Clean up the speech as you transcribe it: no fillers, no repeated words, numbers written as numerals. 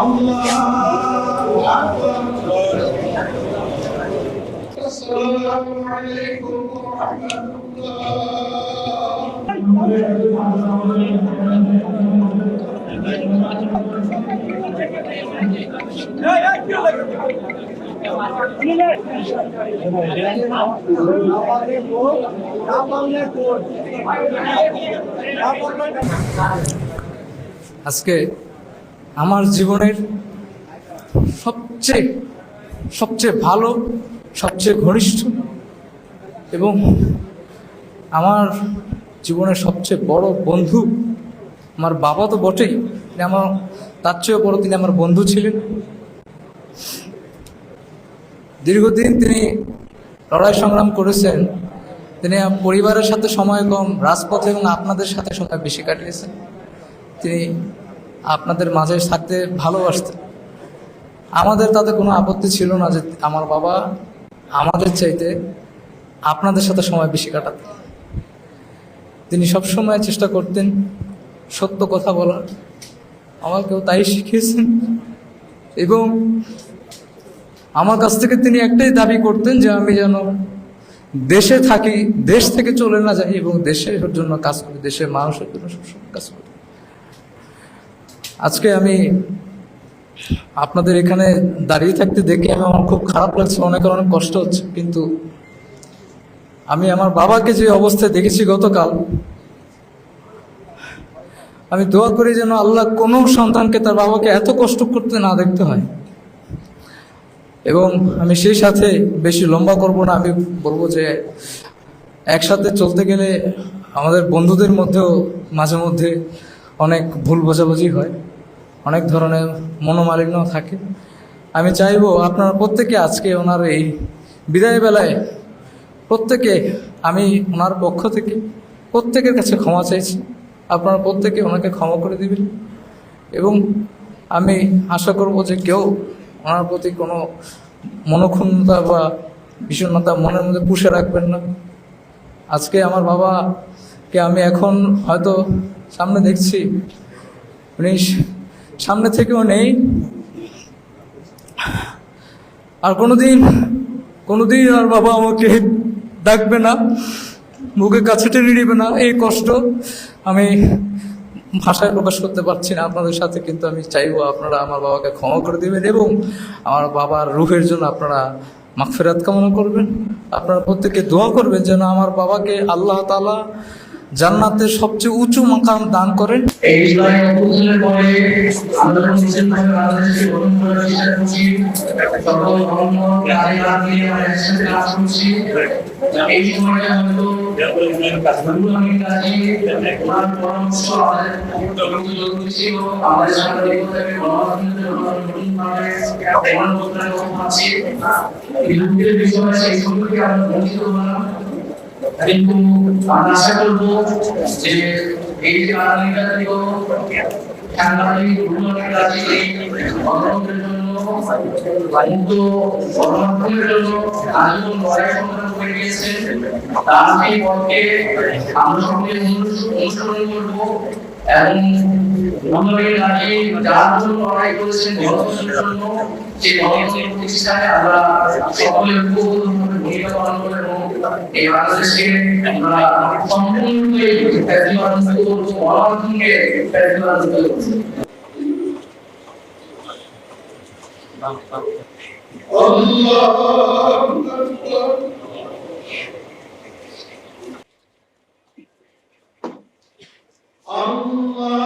আল্লাহু আকবার। আসসালামু আলাইকুম ওয়া আজকে আমার জীবনের সবচেয়ে সবচেয়ে ভালো, সবচেয়ে ঘনিষ্ঠ এবং আমার জীবনের সবচেয়ে বড় বন্ধু আমার বাবা তো বটেই, আমার তার চেয়েও বড় তিনি আমার বন্ধু ছিলেন। দীর্ঘদিন তিনি লড়াই সংগ্রাম করেছেন, তিনি পরিবারের সাথে সময় কম, রাজপথে এবং আপনাদের সাথে সময় বেশি কাটিয়েছেন। তিনি আপনাদের মাঝে থাকতে ভালোবাসতেন। আমাদের তাতে কোনো আপত্তি ছিল না যে আমার বাবা আমাদের চাইতে আপনাদের সাথে সময় বেশি কাটাতেন। তিনি সবসময় চেষ্টা করতেন সত্য কথা বলার, আমাকেও তাই শিখিয়েছেন। এবং আমার কাছ থেকে তিনি একটাই দাবি করতেন যে আমি যেন দেশে থাকি, দেশ থেকে চলে না যাই এবং দেশের জন্য কাজ করি, দেশের মানুষের জন্য সবসময় কাজ করি। আজকে আমি আপনাদের এখানে দাঁড়িয়ে থাকতে দেখে আমার খুব খারাপ লাগছে, অনেক কষ্ট হচ্ছে, কিন্তু আমি আমার বাবাকে যে অবস্থায় দেখেছি গতকাল, আমি দোয়া করি যেন আল্লাহ কোনো সন্তানকে তার বাবাকে এত কষ্ট করতে না দেখতে হয়। এবং আমি সেই সাথে বেশি লম্বা করব না, আমি বলবো যে একসাথে চলতে গেলে আমাদের বন্ধুদের মধ্যেও মাঝে মধ্যে অনেক ভুল বোঝাবুঝি হয়, অনেক ধরনের মনোমালিন্য থাকে। আমি চাইবো আপনারা প্রত্যেকে আজকে ওনার এই বিদায় বেলায় প্রত্যেকে, আমি ওনার পক্ষ থেকে প্রত্যেকের কাছে ক্ষমা চাইছি, আপনারা প্রত্যেকে ওনাকে ক্ষমা করে দিবেন। এবং আমি আশা করব যে কেউ ওনার প্রতি কোনো মনোক্ষুণ্ণতা বা বিষণ্ণতা মনের মধ্যে পুষে রাখবেন না। আজকে আমার বাবাকে আমি এখন হয়তো সামনে দেখছি, উনি সামনে থেকেও নেই, আর কোনোদিন আর বাবা আমাকে ডাকবে না, বুকের কাছে টেনে নিবে না। এই কষ্ট আমি ভাষায় প্রকাশ করতে পারছি না আপনাদের সাথে, কিন্তু আমি চাইবো আপনারা আমার বাবাকে ক্ষমা করে দেবেন এবং আমার বাবার রূহের জন্য আপনারা মাগফিরাত কামনা করবেন। আপনারা প্রত্যেকে দোয়া করবেন যেন আমার বাবাকে আল্লাহ তাআলা জান্নাতের সবচেয়ে উঁচু মাকাম দান করেন। এই জুলাই অভ্যুত্থানের পরে আমরা নিশ্চিতভাবে বাংলাদেশকে গঠন করার চেষ্টা করছি, সকল ধর্ম নারী নিয়ে আমরা একসাথে কাজ করছি। এই সময়ে হয়তো আমি কাজে ওনার পরামর্শ আমাদের ছিল, আমাদের সামনে বিদ্যুতের বিষয়ে সেই সম্পর্কে আমরা বঞ্চিত হলাম। কিন্তু আমরা আশা করবো যে এই যে আগামীকালকেও সাংবাদিক গণতন্ত্রের জন্য মুক্ত গণমাধ্যমের জন্য আজীবন লড়াই সংগ্রাম করে গিয়েছেন, তার সেই পথকে আমরা সকলে অনুসরণ করবো এবং মনোবল রাখি যার জন্য লড়াই করেছেন গণতন্ত্রের জন্য, সেই গণতন্ত্র প্রতিষ্ঠায় আমরা সকলে ঐক্যবদ্ধভাবে ভূমিকা পালন করবো এবং এই বাংলাদেশকে আমরা সম্পূর্ণরূপে ফ্যাসিবাদমুক্ত করবো, গণতন্ত্রকে ফ্যাসিবাদমুক্ত করবো। আল্লাহু আকবার।